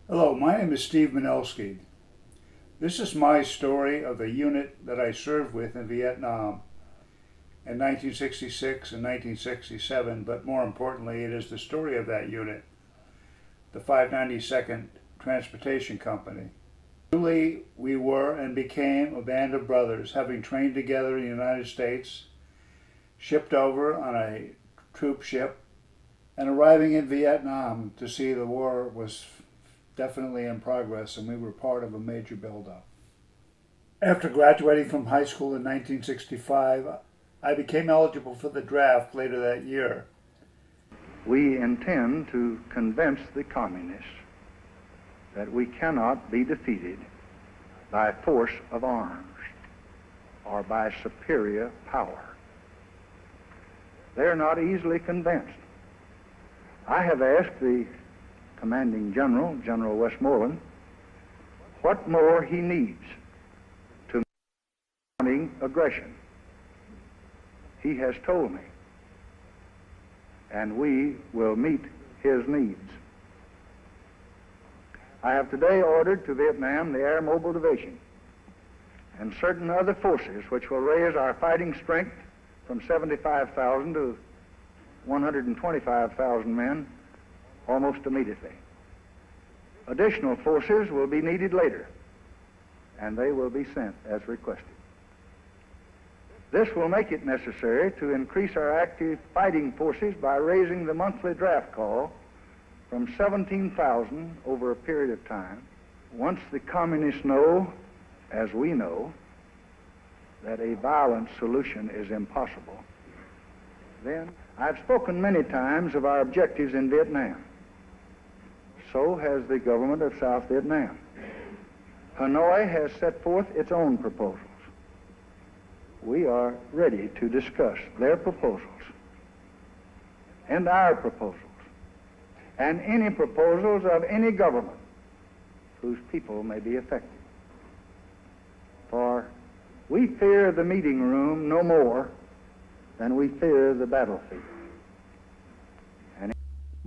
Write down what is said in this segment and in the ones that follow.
Hello, my name is Steve Minelski. This is my story of the unit that I served with in Vietnam in 1966 and 1967, but more importantly, it is the story of that unit, the 592nd Transportation Company. Truly, we were and became a band of brothers, having trained together in the United States, shipped over on a troop ship, and arriving in Vietnam to see the war was definitely in progress, and we were part of a major buildup. After graduating from high school in 1965, I became eligible for the draft later that year. We intend to convince the communists that we cannot be defeated by force of arms or by superior power. They're not easily convinced. I have asked the commanding general, General Westmoreland, what more he needs to mounting aggression. He has told me, and we will meet his needs. I have today ordered to Vietnam the Air Mobile Division and certain other forces which will raise our fighting strength from 75,000 to 125,000 men almost immediately. Additional forces will be needed later, and they will be sent as requested. This will make it necessary to increase our active fighting forces by raising the monthly draft call from 17,000 over a period of time. Once the communists know, as we know, that a violent solution is impossible, then I've spoken many times of our objectives in Vietnam. So has the government of South Vietnam. Hanoi has set forth its own proposals. We are ready to discuss their proposals and our proposals and any proposals of any government whose people may be affected. For we fear the meeting room no more than we fear the battlefield.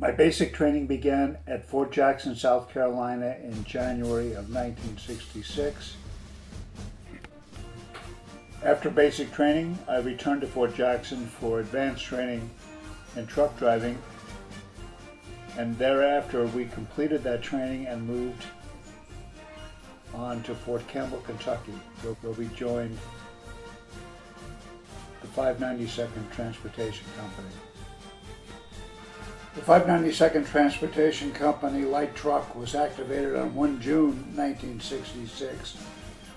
My basic training began at Fort Jackson, South Carolina in January of 1966. After basic training, I returned to Fort Jackson for advanced training in truck driving, and thereafter we completed that training and moved on to Fort Campbell, Kentucky, where we joined the 592nd Transportation Company. The 592nd Transportation Company light truck was activated on 1 June 1966,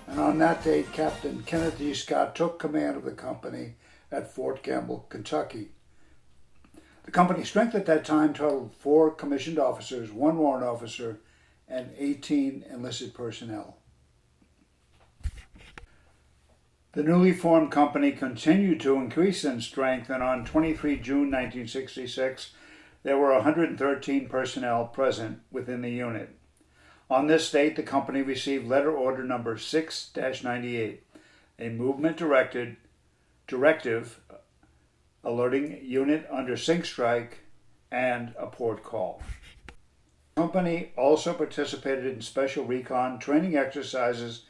and on that date, Captain Kenneth E. Scott took command of the company at Fort Campbell, Kentucky. The company strength at that time totaled 4 commissioned officers, 1 warrant officer, and 18 enlisted personnel. The newly formed company continued to increase in strength, and on 23 June 1966, there were 113 personnel present within the unit. On this date, the company received letter order number 6-98, a movement directive alerting unit under sink strike and a port call. The company also participated in special recon training exercises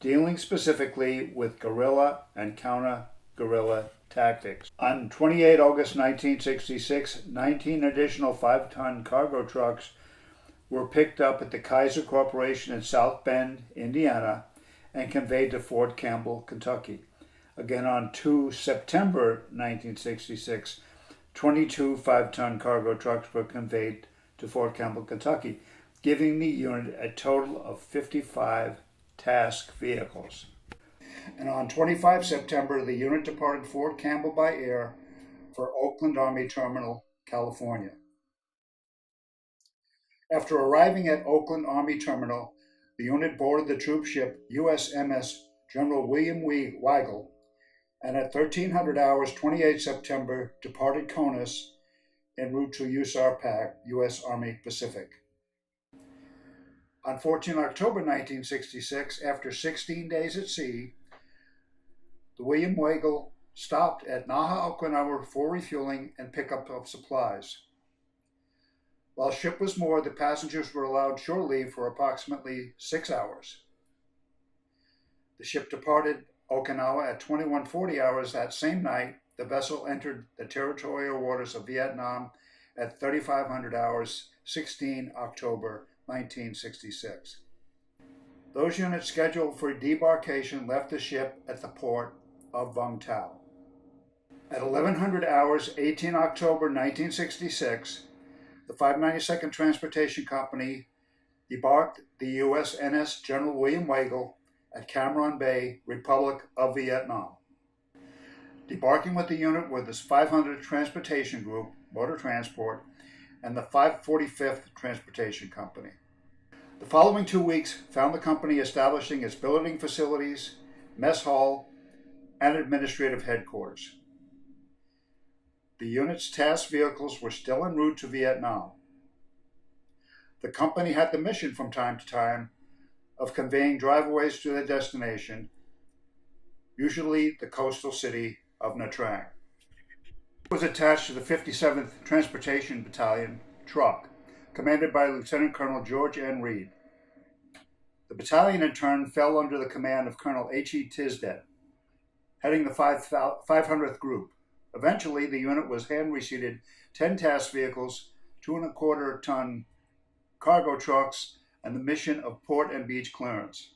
dealing specifically with guerrilla and counter-guerrilla tactics. On 28 August 1966, 19 additional 5-ton cargo trucks were picked up at the Kaiser Corporation in South Bend, Indiana, and conveyed to Fort Campbell, Kentucky. Again, on 2 September 1966, 22 5-ton cargo trucks were conveyed to Fort Campbell, Kentucky, giving the unit a total of 55 task vehicles. And on 25 September, the unit departed Fort Campbell by air for Oakland Army Terminal, California. After arriving at Oakland Army Terminal, the unit boarded the troop ship USMS General William Weigel, and at 1300 hours, 28 September, departed Conus en route to USARPAC, U.S. Army Pacific. On 14 October 1966, after 16 days at sea, the William Weigel stopped at Naha, Okinawa for refueling and pickup of supplies. While ship was moored, the passengers were allowed shore leave for approximately 6 hours. The ship departed Okinawa at 21:40 hours that same night. The vessel entered the territorial waters of Vietnam at 3500 hours, 16 October 1966. Those units scheduled for debarkation left the ship at the port of Vung Tau. At 1100 hours, 18 October 1966, the 592nd Transportation Company debarked the USNS General William Wagle at Cam Ranh Bay, Republic of Vietnam. Debarking with the unit were the 500th Transportation Group, Motor Transport, and the 545th Transportation Company. The following 2 weeks found the company establishing its billeting facilities, mess hall, and administrative headquarters. The unit's task vehicles were still en route to Vietnam. The company had the mission from time to time of conveying driveaways to their destination, usually the coastal city of Nha Trang. It was attached to the 57th Transportation Battalion, Truck, commanded by Lieutenant Colonel George N. Reed. The battalion in turn fell under the command of Colonel H.E. Tisdet, heading the 500th Group. Eventually, the unit was hand-reseated 10 task vehicles, 2.25-ton cargo trucks, and the mission of port and beach clearance.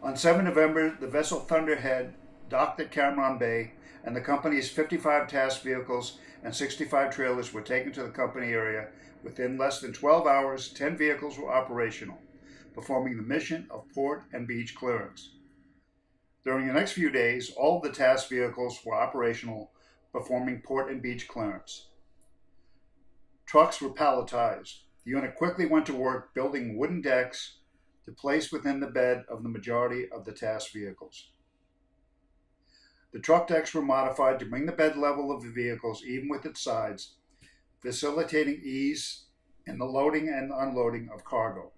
On 7 November, the vessel Thunderhead docked at Cam Ranh Bay, and the company's 55 task vehicles and 65 trailers were taken to the company area. Within less than 12 hours, 10 vehicles were operational, performing the mission of port and beach clearance. During the next few days, all of the task vehicles were operational, performing port and beach clearance. Trucks were palletized. The unit quickly went to work building wooden decks to place within the bed of the majority of the task vehicles. The truck decks were modified to bring the bed level of the vehicles even with its sides, facilitating ease in the loading and unloading of cargo.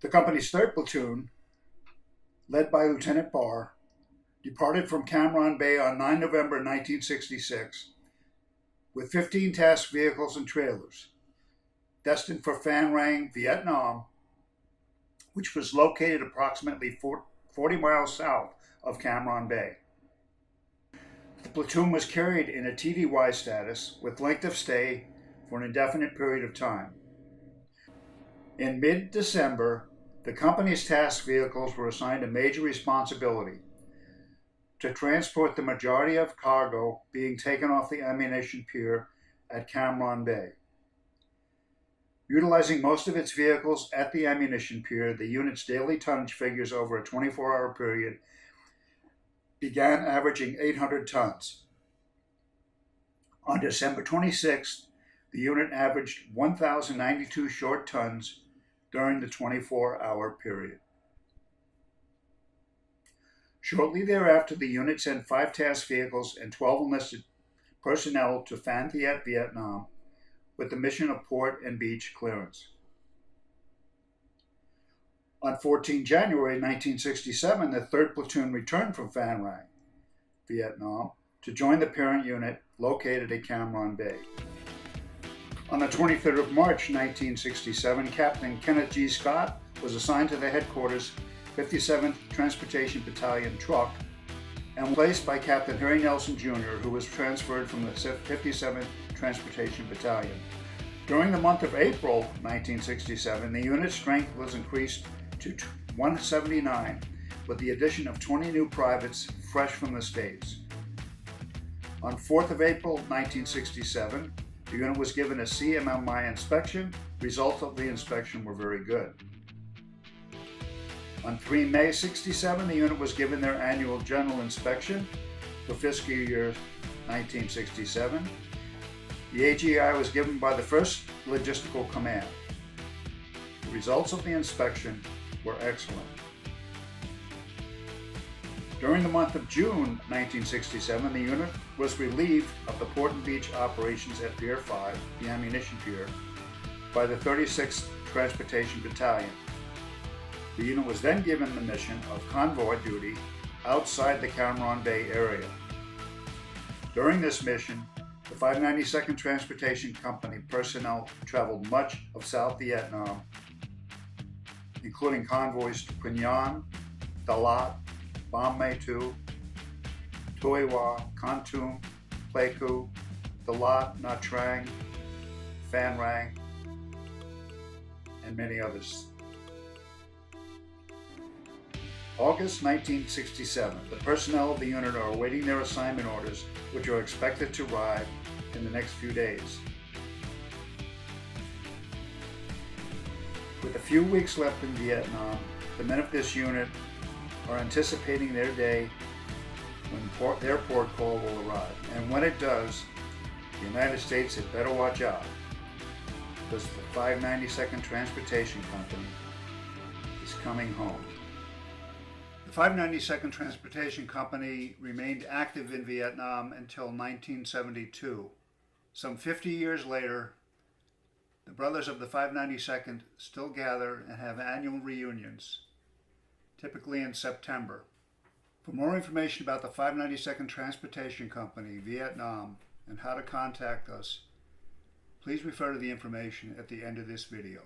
The company's 3rd platoon, led by Lieutenant Barr, departed from Cam Ranh Bay on 9 November 1966 with 15 task vehicles and trailers, destined for Phan Rang, Vietnam, which was located approximately 40 miles south of Cam Ranh Bay. The platoon was carried in a TDY status with length of stay for an indefinite period of time. In mid-December, the company's task vehicles were assigned a major responsibility to transport the majority of cargo being taken off the ammunition pier at Cam Ranh Bay. Utilizing most of its vehicles at the ammunition pier, the unit's daily tonnage figures over a 24-hour period began averaging 800 tons. On December 26th, the unit averaged 1,092 short tons during the 24-hour period. Shortly thereafter, the unit sent 5 task vehicles and 12 enlisted personnel to Phan Thiet, Vietnam, with the mission of port and beach clearance. On 14 January 1967, the 3rd Platoon returned from Phan Rang, Vietnam, to join the parent unit located at Cam Ranh Bay. On the 23rd of March 1967, Captain Kenneth G. Scott was assigned to the headquarters 57th Transportation Battalion truck and replaced by Captain Harry Nelson Jr., who was transferred from the 57th Transportation Battalion. During the month of April 1967, the unit's strength was increased to 179 with the addition of 20 new privates fresh from the States. On 4th of April 1967, the unit was given a CMMI inspection. Results of the inspection were very good. On 3 May 1967, the unit was given their annual general inspection for fiscal year 1967. The AGI was given by the 1st Logistical Command. The results of the inspection were excellent. During the month of June 1967, the unit was relieved of the port and beach operations at Pier 5, the ammunition pier, by the 36th Transportation Battalion. The unit was then given the mission of convoy duty outside the Cam Ranh Bay area. During this mission, the 592nd Transportation Company personnel traveled much of South Vietnam, including convoys to Quy Nhon, Dalat, Bam Mae Tu, Tuy Hoa, Kon Tum, Pleiku, Dalat, Nha Trang, Phan Rang, and many others. August 1967, the personnel of the unit are awaiting their assignment orders, which are expected to arrive in the next few days. With a few weeks left in Vietnam, the men of this unit are anticipating their day when their port call will arrive. And when it does, the United States had better watch out, because the 592nd Transportation Company is coming home. The 592nd Transportation Company remained active in Vietnam until 1972. Some 50 years later, the brothers of the 592nd still gather and have annual reunions, typically in September. For more information about the 592nd Transportation Company, Vietnam, and how to contact us, please refer to the information at the end of this video.